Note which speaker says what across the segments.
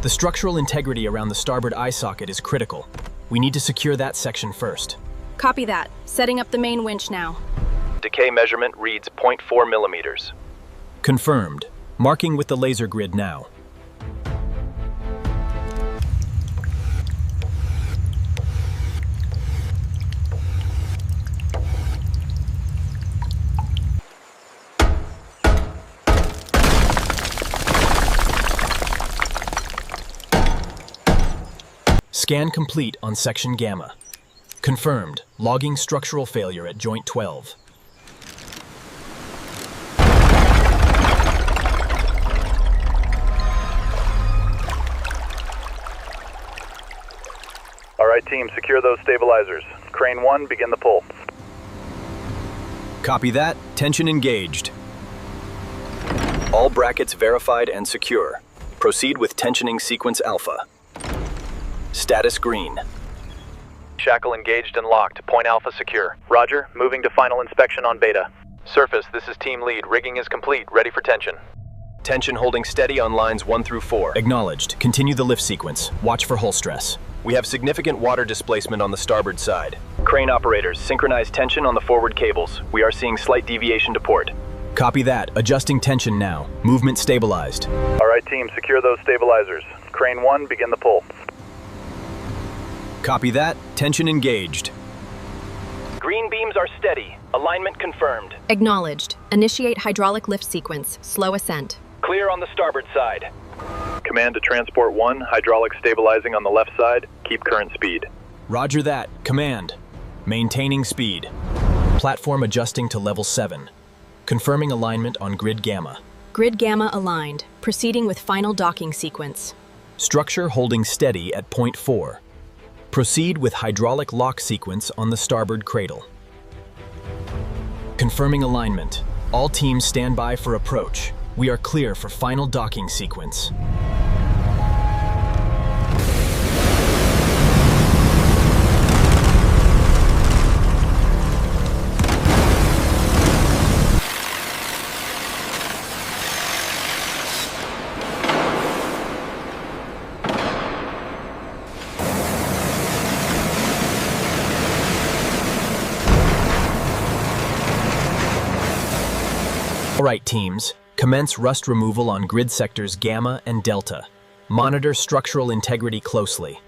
Speaker 1: The structural integrity around the starboard eye socket is critical. We need to secure that section first.
Speaker 2: Copy that. Setting up the main winch now.
Speaker 3: Decay measurement reads 0.4 millimeters.
Speaker 1: Confirmed. Marking with the laser grid now. Scan complete on section Gamma. Confirmed. Logging structural failure at joint 12.
Speaker 4: All right, team, secure those stabilizers. Crane 1, begin the pull.
Speaker 1: Copy that. Tension engaged.
Speaker 3: All brackets verified and secure. Proceed with tensioning sequence alpha. Status green.
Speaker 4: Shackle engaged and locked. Point alpha secure. Roger, moving to final inspection on beta. Surface, this is team lead. Rigging is complete. Ready for tension.
Speaker 3: Tension holding steady on lines 1 through 4.
Speaker 1: Acknowledged. Continue the lift sequence. Watch for hull stress.
Speaker 3: We have significant water displacement on the starboard side. Crane operators, synchronize tension on the forward cables. We are seeing slight deviation to port.
Speaker 1: Copy that. Adjusting tension now. Movement stabilized.
Speaker 4: All right, team, secure those stabilizers. Crane 1, begin the pull.
Speaker 1: Copy that. Tension engaged.
Speaker 3: Green beams are steady. Alignment confirmed.
Speaker 2: Acknowledged. Initiate hydraulic lift sequence. Slow ascent.
Speaker 3: Clear on the starboard side.
Speaker 4: Command to Transport 1, hydraulic stabilizing on the left side. Keep current speed.
Speaker 1: Roger that. Command. Maintaining speed. Platform adjusting to level 7. Confirming alignment on grid Gamma.
Speaker 2: Grid Gamma aligned. Proceeding with final docking sequence.
Speaker 1: Structure holding steady at point 4. Proceed with hydraulic lock sequence on the starboard cradle. Confirming alignment. All teams stand by for approach. We are clear for final docking sequence. All right, teams. Commence rust removal on grid sectors Gamma and Delta. Monitor structural integrity closely.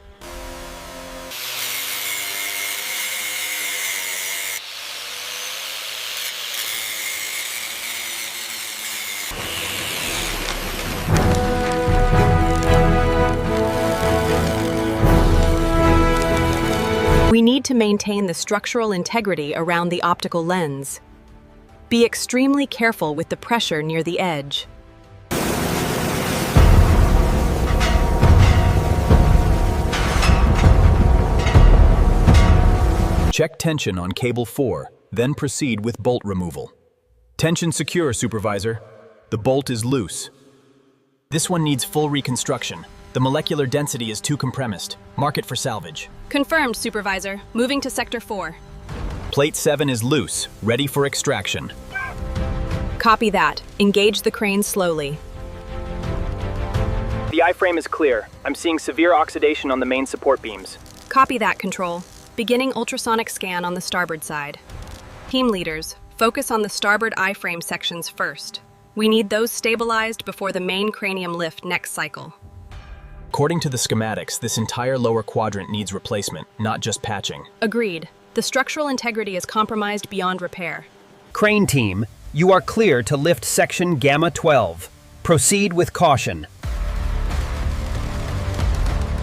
Speaker 2: We need to maintain the structural integrity around the optical lens. Be extremely careful with the pressure near the edge.
Speaker 1: Check tension on cable 4, then proceed with bolt removal. Tension secure, Supervisor. The bolt is loose. This one needs full reconstruction. The molecular density is too compressed. Mark it for salvage.
Speaker 2: Confirmed, Supervisor. Moving to Sector 4.
Speaker 1: Plate 7 is loose, ready for extraction.
Speaker 2: Copy that. Engage the crane slowly.
Speaker 3: The I-frame is clear. I'm seeing severe oxidation on the main support beams.
Speaker 2: Copy that, Control. Beginning ultrasonic scan on the starboard side. Team leaders, focus on the starboard I-frame sections first. We need those stabilized before the main cranium lift next cycle.
Speaker 1: According to the schematics, this entire lower quadrant needs replacement, not just patching.
Speaker 2: Agreed. The structural integrity is compromised beyond repair.
Speaker 5: Crane team, you are clear to lift section Gamma 12. Proceed with caution.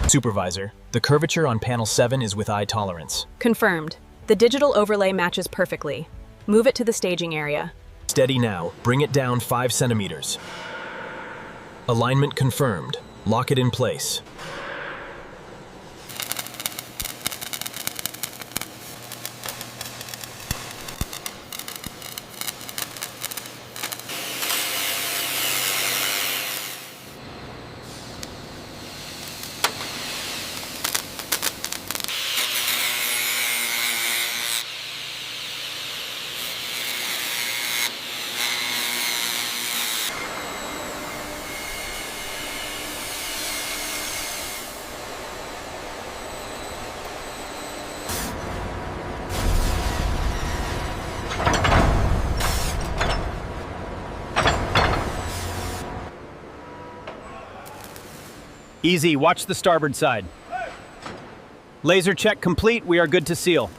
Speaker 1: Supervisor, the curvature on panel 7 is with eye tolerance.
Speaker 2: Confirmed. The digital overlay matches perfectly. Move it to the staging area.
Speaker 1: Steady now. Bring it down 5 centimeters. Alignment confirmed. Lock it in place.
Speaker 5: Easy, watch the starboard side. Laser check complete, we are good to seal.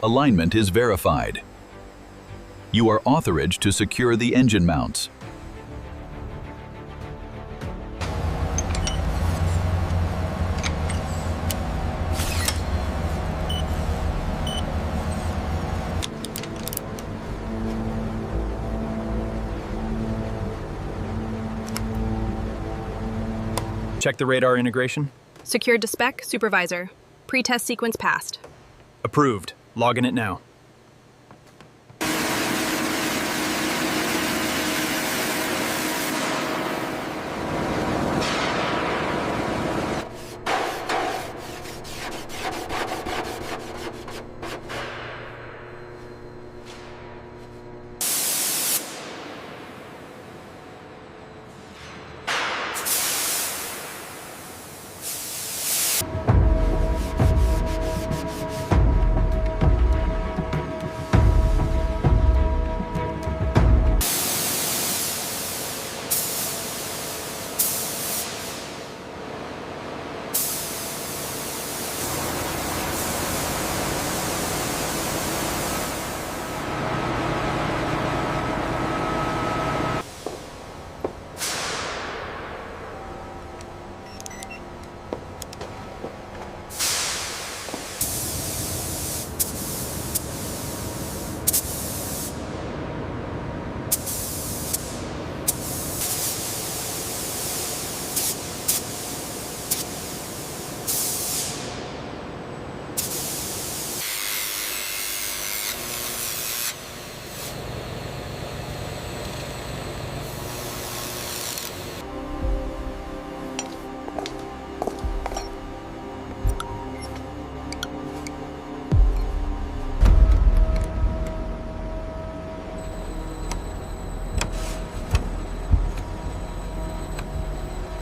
Speaker 6: Alignment is verified. You are authorized to secure the engine mounts.
Speaker 1: Check the radar integration.
Speaker 2: Secured to spec, supervisor. Pre-test sequence passed.
Speaker 1: Approved. Logging it now.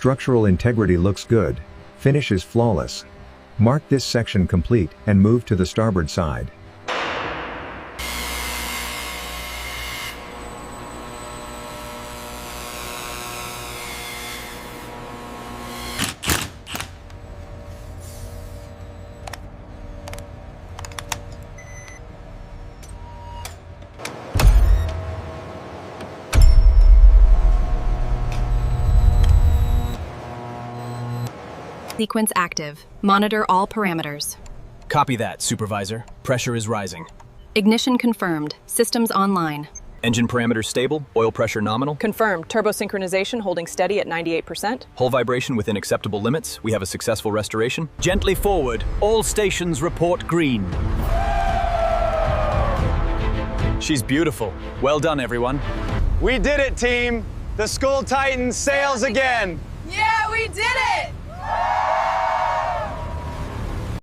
Speaker 7: Structural integrity looks good. Finish is flawless. Mark this section complete and move to the starboard side.
Speaker 2: Sequence active. Monitor all parameters.
Speaker 1: Copy that, supervisor. Pressure is rising.
Speaker 2: Ignition confirmed. Systems online.
Speaker 1: Engine parameters stable, oil pressure nominal.
Speaker 8: Confirmed. Turbo synchronization holding steady at 98%.
Speaker 1: Hull vibration within acceptable limits. We have a successful restoration.
Speaker 5: Gently forward. All stations report green.
Speaker 1: She's beautiful. Well done, everyone.
Speaker 9: We did it, team! The Skull Titan sails again!
Speaker 10: Yeah, we did it!